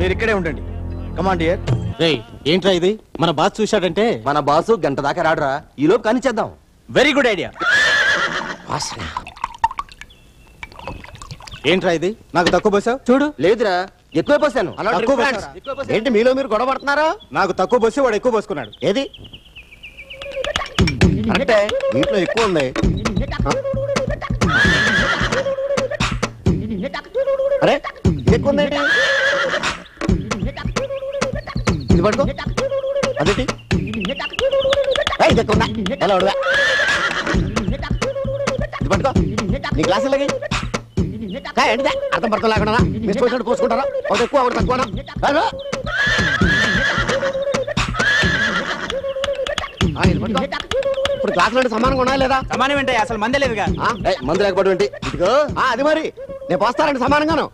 మీరు ఇక్కడే ఉండండి. Command dear. రేయ్ ఏంట్రా ఇది? మన బాస్ చూశాడంటే మన బాసు గంట దాకా రాడురా, ఈ లోపు కానిచ్చేద్దాం. Very good idea. ఏంట్రా ఇది? నాకు తక్కువ పోసావు చూడు. లేదురా, ఎక్కువ పోసాను. ఏంటి మీలో మీరు గొడవ పడుతున్నారా? నాకు తక్కువ పోసి వాడు ఎక్కువ పోసుకున్నాడు. ఏది అంటే దీంట్లో ఎక్కువ ఉంది. అరే ఎక్కువ ఉందేంటి? ఇది పడుకో. అదేంటి ఇది ఎక్కువ ఉందా? ఎలా ఉడదా? ఇది పట్టుకో. నీ గ్లాసు లాగే ఏంటిదే అర్థం పడుకో లేకుండా మిస్ పోసుకుంటారా? ఒకటి ఎక్కువ ఒకటి తక్కువ. ఇప్పుడు గ్లాసులు సమానంగా ఉన్నా లేదా? సమానం ఏంటి? అసలు మందే లేదుగా. మందు లేకపోవడం ఏంటి? ఇదిగో అది మరి నేను పోస్తానండి సమానంగాను.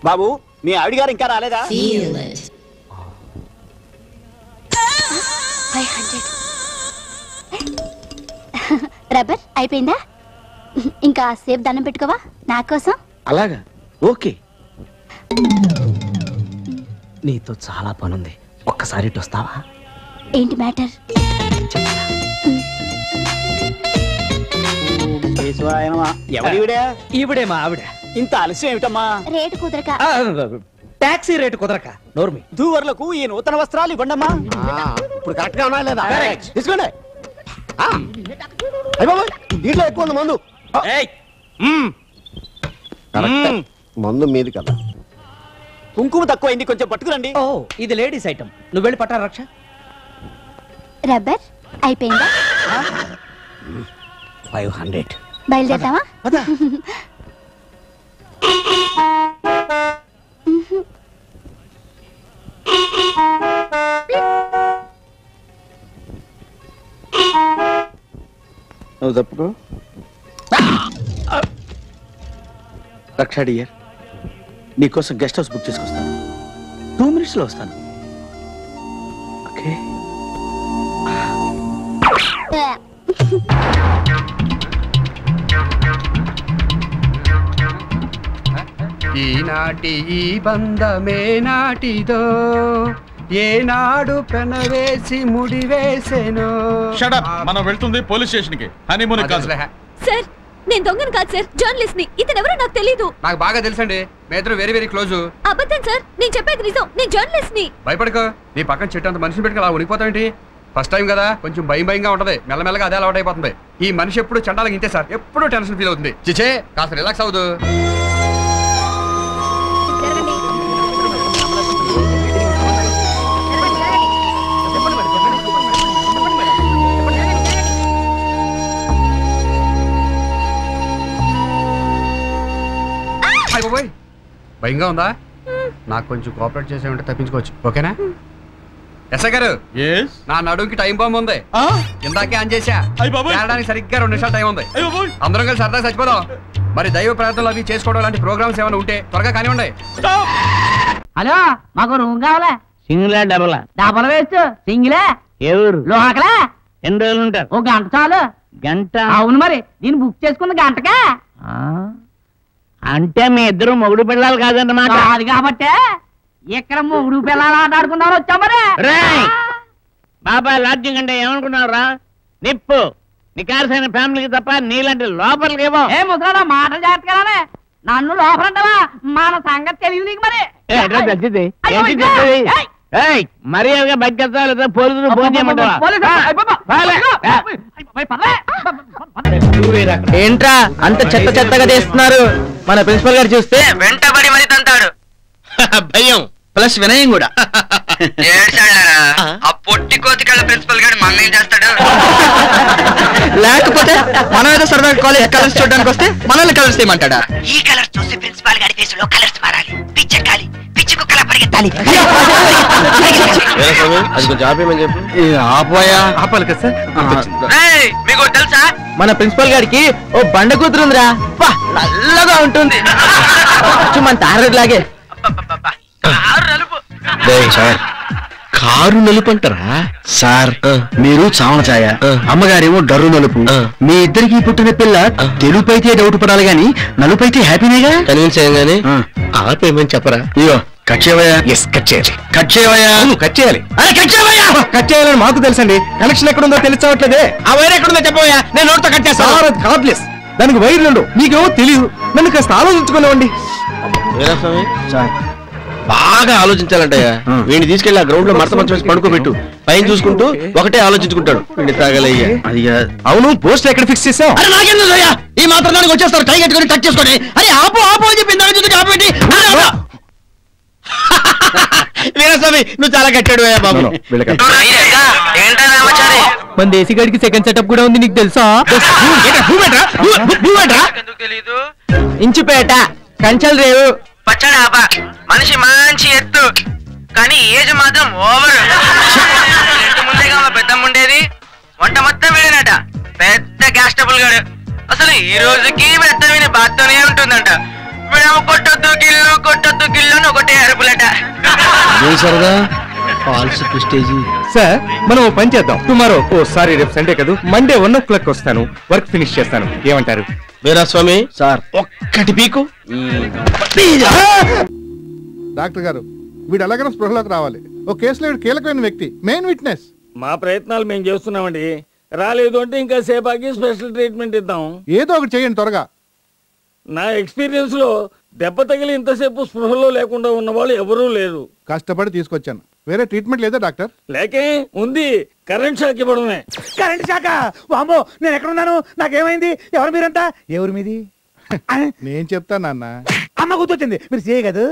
బాబు మీ ఆవిడ గారు ఇంకా రాలేదా? 500 రబ్బర్ అయిపోయిందా? ఇంకా సేపు దండం పెట్టుకోవా నా కోసం? అలాగా, ఓకే. నీతో చాలా పనుంది, ఒక్కసారి ఇటు వస్తావా? ఏంటి మ్యాటర్? ఈవిడే మా ఆవిడ. ఇంత ఆలస్యం ఏమిటమ్మా? రేటు కుదరక. టాక్సీ రేటు కుదరక. నోర్మి దూవర్లకు ఈ నూతన వస్త్రాలు ఇవ్వండమ్మా. ఇప్పుడు కరెక్ట్ గా ఉన్నా లేదా? తీసుకోండి. దీంట్లో ఎక్కువ ఉంది మందు. మందు మీది కదా. కుంకుమ తక్కువైంది, కొంచెం పట్టుకురండి. ఓ ఇది లేడీస్ ఐటమ్, నువ్వు వెళ్ళి పట్టారా రక్ష. రబ్బర్ అయిపోయిందా? 500. బయలుదేరతావా? నువ్వు తప్పుకో. రక్ష డియర్, నీకోసం గెస్ట్ హౌస్ బుక్ చేసుకొస్తాను. 2 minutes లో వస్తాను. ఓకే. ఈనాటి ఈ బంధమే నాటిదో, ఏనాడు పెనవేసి ముడివేసెనో. Shut up. మనం వెళ్తుంది పోలీస్ స్టేషన్ కి, హనీమూన్ కాదు. సార్ నేను దొంగను కాదు సార్, జర్నలిస్ట్ ని. ఇతను ఎవరో నాకు తెలీదు. నాకు బాగా తెలుసండి, మేద్దరు వెరీ వెరీ క్లోజ్. అబద్ధం సార్, నేను చెప్పేది నిజం. నేను జర్నలిస్ట్ ని. భయపడకో, నీ పక్కన చెట్టు అంత మనిషిని పెట్టుకు అలా ఉనిపోతావేంటి? ఫస్ట్ టైం కదా, కొంచెం భయంగా ఉంటది. మెల్లమెల్లగా అదే అలవాటు అయిపోతుంది. ఈ మనిషి ఎప్పుడు చండాలకి ఇంతే సార్, ఎప్పుడు టెన్షన్ ఫీల్ అవుతుంది. చిచే కాస్త రిలాక్స్ అవుదు. భయంగా ఉందా? నాకు కొంచెం కోఆపరేట్ చేసేమంటే తప్పించుకోవచ్చు. ఓకేనా? ఎస్ఐ గారు, నా నడుంకి టైం బాంబు ఉంది. ఇందాకే ఆన్ చేశా. చేరడానికి సరిగ్గా 2 నిమిషాలు టైం ఉంది. అందరం కలిసి సరదా చచ్చిపోదాం. మరి దైవ ప్రార్థనలు అవి చేసుకోవడం లాంటి ప్రోగ్రామ్స్ ఏమైనా ఉంటే త్వరగా కానివ్వండి. హలో, మాకు రూమ్ కావాలా? సింగిలా డబలా? డబల్ వేస్ట్ సింగిలే. ఎవరు? లోకలే. ఎన్ని రోజులు ఉంటారు? 1 గంట చాలు. గంట? అవును, మరి నేను బుక్ చేసుకున్న గంటకే. అంటే మీ ఇద్దరు మొగుడు పిల్లలు కాదన్నమాట. అది కాబట్టే ఇక్కడ మొగుడు పిల్లలు ఆటాడుకున్నారు వచ్చా. మరి బాబాయ్ లాడ్జింగ్ అంటే ఏమనుకున్నావు రా? నిప్పు నికార్సైన ఫ్యామిలీకి తప్ప నీలాంటి లోపలికి ఏమో. ఏ ముసలా మాటలు జాగ్రత్తగానే. నన్ను లోపలంటావా? మన సంగతి తెలియదు నీకు. మరి తగ్గింది మర్యాదగా బయటకెళ్తా లేదా పోలీసులు ఫోన్ చేయమంటావా? ఏంట్రా అంత చెత్త చెత్తగా చేస్తున్నారు? మన ప్రిన్సిపల్ గారు చూస్తే వెంటబడి మరి తంతాడు. భయం ప్లస్ వినయం కూడా. ఆ పొట్టి కోతికళ్ళ ప్రిన్సిపల్ గారు మన ఏం చేస్తాడు? లేకపోతే మనం ఏదో సరదా కాలేజ్ కలర్స్ చూడడానికి వస్తే మనల్ని కలర్స్ చేయమంటాడా? ఈ కలర్స్ చూసి ప్రిన్సిపల్ గారి ఫేస్ లో కలర్స్ మారాలి. పిచ్చెక్కాలి, పిచ్చి కుక్కలా పరిగెత్తాలి. మీకు తెలుసా మన ప్రిన్సిపల్ గారికి ఓ బండ కూతురుందిరా. నల్లగా ఉంటుంది, మన తారలాగే. కారు నలుపు అంటారా సార్ మీరు చావన ఛాయ అమ్మగారేమో డర్రు నలుపు మీ ఇద్దరికి పుట్టిన పిల్ల తెలుపు అయితే డౌట్ పడాలి గాని నలుపు అయితే హ్యాపీనేగా కన్విన్స్ అయ్యాగానే ఆపేమని చెప్పరా అయ్యో కట్ చేయవయ్యా ఎస్ కట్ చేయాలి కట్ చేయవయ్యా కట్ చేయాలి అరే కట్ చేయవయ్యా కట్ చేయాలని మాకు తెలుసండి కనెక్షన్ ఎక్కడుందో తెలియట్లేదే ఆ వైర్ ఎక్కడుందో చెప్పవయ్యా నేను నోట్తో కట్ చేస్తాను కార్డ్లెస్ దానికి వైర్లు మీకేమో తెలియదు నన్ను కాస్త ఆలోచించుకునేవండి సార్ బాగా ఆలోచించాలంటయ్యా వీడిని తీసుకెళ్లి ఆ గ్రౌండ్ లో మడత మంచి పడుకోబెట్టు పైన చూసుకుంటూ ఒకటే ఆలోచించుకుంటాడు వీడిని తాగలయ్యా అది అవును పోస్ట్ ఎక్కడ ఫిక్స్ చేసావు అరే నాకేందయ్యా ఈ మాత్రం దానికి వచ్చేస్తారు టై కట్టుకొని కట్ చేసుకోండి అరే ఆపు ఆపు అని చెప్పి ఇందాక ఆపేటి వీరస్వామి నువ్వు చాలా కట్టాడు బాబు మన దేశీ గడికి సెకండ్ సెటప్ కూడా ఉంది నీకు తెలుసా ఇంచుపేట కంచల్ రేవు పచ్చడాబా మనిషి మంచి ఎత్తు కానీ ఏజ్ మాత్రం ఓవర్. ఇంటి ముందేగా మా పెద్దమ్మ ఉండేది, వంట మొత్తం వీడినట, పెద్ద గ్యాస్ ట్రబుల్ గాడు. అసలు ఈ రోజుకి పెద్ద విని బాత్తోనే ఉంటుందంట. వీడేమో కొట్టొద్దు గిల్లు అని ఒకటే అరుపులట. సరదా ఫాల్స్ ప్రెస్టేజ్. సార్ మనం ఓ పని చేద్దాం. టుమారో సారీ రేపు సండే కదా, మండే 1 o'clock వస్తాను, వర్క్ ఫినిష్ చేస్తాను. ఏమంటారు? వీరాస్వామి సార్ ఒక్కటి పీకు. డాక్టర్ గారు వీడు ఎలాగైనా స్పృహలోకి రావాలి. ఓ కేసులో వీడు కీలకమైన వ్యక్తి, మెయిన్ విట్నెస్. మా ప్రయత్నాలు మేము చేస్తున్నామండి. రాలేదు అంటే ఇంకా సేపాకి స్పెషల్ ట్రీట్మెంట్ ఇద్దాం. ఏదో ఒకటి చేయండి త్వరగా. నా ఎక్స్పీరియన్స్ లో దెబ్బ తగిలి ఇంతసేపు స్పృహలో లేకుండా ఉన్న వాళ్ళు ఎవరూ లేరు. కష్టపడి తీసుకొచ్చాను. వేరే ట్రీట్మెంట్ లేదా డాక్టర్? లేకే ఉంది, కరెంట్ షాక్ ఇవ్వడమే. Current shock? వామ్మో, నేను ఎక్కడున్నాను? నాకేమైంది? ఎవరు మీరంతా? ఎవరు మీది? నేను చెప్తాను నాన్న. అమ్మ గుర్తొచ్చింది, మీరు చేయ కదా.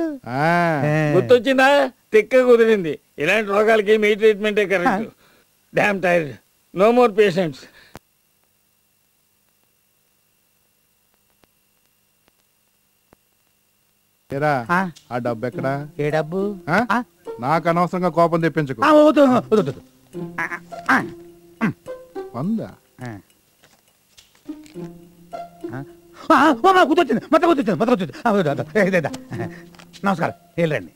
గుర్తొచ్చిందా? తిక్క కుదిరింది. ఇలాంటి రోగాలకి మీ ట్రీట్మెంటే correct. Damn tired, no more patients. ఆ డబ్బు ఎక్కడా? ఏ డబ్బు? నాకు అనవసరంగా కోపం తెప్పించకు. వందా? గుర్తొచ్చింది, మొత్తం గుర్తొచ్చింది. నమస్కారం, వెళ్ళండి.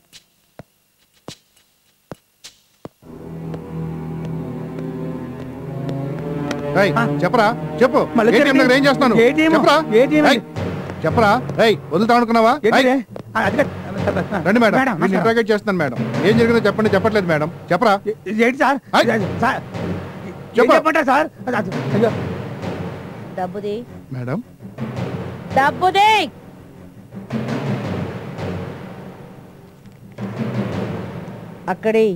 చెప్పరా, చెప్పు. ఏం చేస్తున్నాను చెప్పరా? వదులుతా అనుకున్నావా? రండి మేడం, నేను ఇంట్రాగేట్ చేస్తున్నాను మేడం. ఏం జరిగిందో చెప్పండి. చెప్పట్లేదు మేడం, చెప్పరా? ఏంటి సార్? చెప్పండి సార్. డబ్బుది మేడం, డబ్బుది. అక్కడి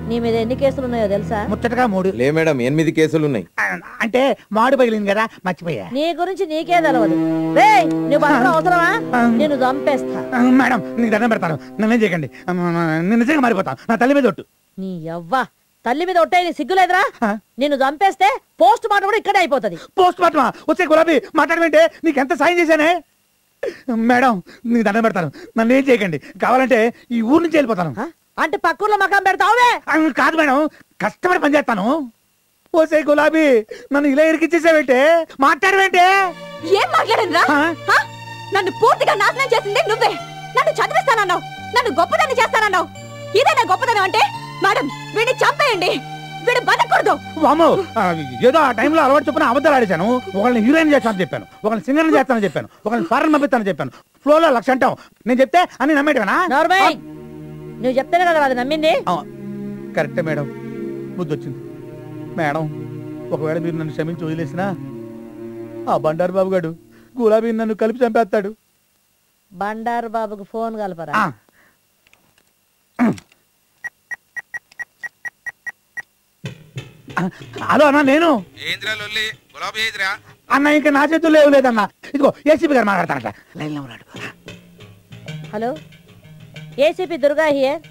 నీ మీద ఎన్ని కేసులు ఉన్నాయో తెలుసా? ముచ్చటగా 3. లే మేడం, 8 కేసులు ఉన్నాయి. అంటే మాడు పగిలింది కదా, మర్చిపోయా. నీ గురించి నీకే తెలవదు. రేయ్, నువ్వు బతకడం అవసరమా? నేను చంపేస్తా. మేడం, నీకు దండం పెడతాను, నన్నేం చేయకండి. నేను నిజంగా మారిపోతాను. నా తల్లి మీద ఒట్టు. నీ యవ్వ తల్లి మీద ఒట్టే, నీ సిగ్గులేదురా? నిన్ను చంపేస్తే పోస్ట్ మార్టం కూడా ఇక్కడే అయిపోతుంది. పోస్ట్ మార్టమా? వచ్చే గులాబీ మాట్లాడమంటే నీకెంత సాయం చేశానే. మేడం, నీకు దండం పెడతాను, నన్ను ఏం చేయకండి. కావాలంటే ఈ ఊరు నుంచి వెళ్ళిపోతాను. అంటే పక్కూర్లో మకాం పెడతావే? కాదు మేడం, కష్టపడి పనిచేస్తాను. ఓసే గులాబీ, నన్ను ఇలా ఇరికిచ్చేసావేంటే? మాట్లాడవేంటే? ఏం మాట్లాడనురా? నన్ను పూర్తిగా నాశనం చేసింది నువ్వే. నన్ను చదివిస్తానన్నావు, నన్ను గొప్పదాన్ని చేస్తానన్నావు. ఇదేనా గొప్పదనం అంటే? మేడం, వీడిని చంపేయండి, వీడు బతకూడదు. వామ్మో, ఏదో ఆ టైంలో అలవాటు చొప్పున అబద్ధాలు ఆడేశాను. ఒకళ్ళని హీరోయిన్ చేస్తానని చెప్పాను, ఒకళ్ళని సింగర్ చేస్తానని చెప్పాను, ఒకళ్ళని ఫారెన్ పంపిస్తానని చెప్పాను. ఫ్లోలో 1,00,000 అంటావు. నేను చెప్తే అన్ని నమ్మేటవేనా? నువ్వు చెప్తేనే కదా అది నమ్మింది. కరెక్టే మేడం, బుద్ధి వచ్చింది. మేడం, ఒకవేళ మీరు నన్ను క్షమించి వదిలేసినా ఆ బండారు బాబు గారు గులాబీ నన్ను కలిపి చంపేస్తాడు. బండారు బాబుకు ఫోన్ కలపరా? హలో అన్నా, నేను అన్న. ఇంకా నా చేతుల్లో ఏం లేదన్నా. ఇదిగో ఏసీపీ గారు మాట్లాడతారట. లైన్లో ఉన్నాడు. Hello, ACP Durga here.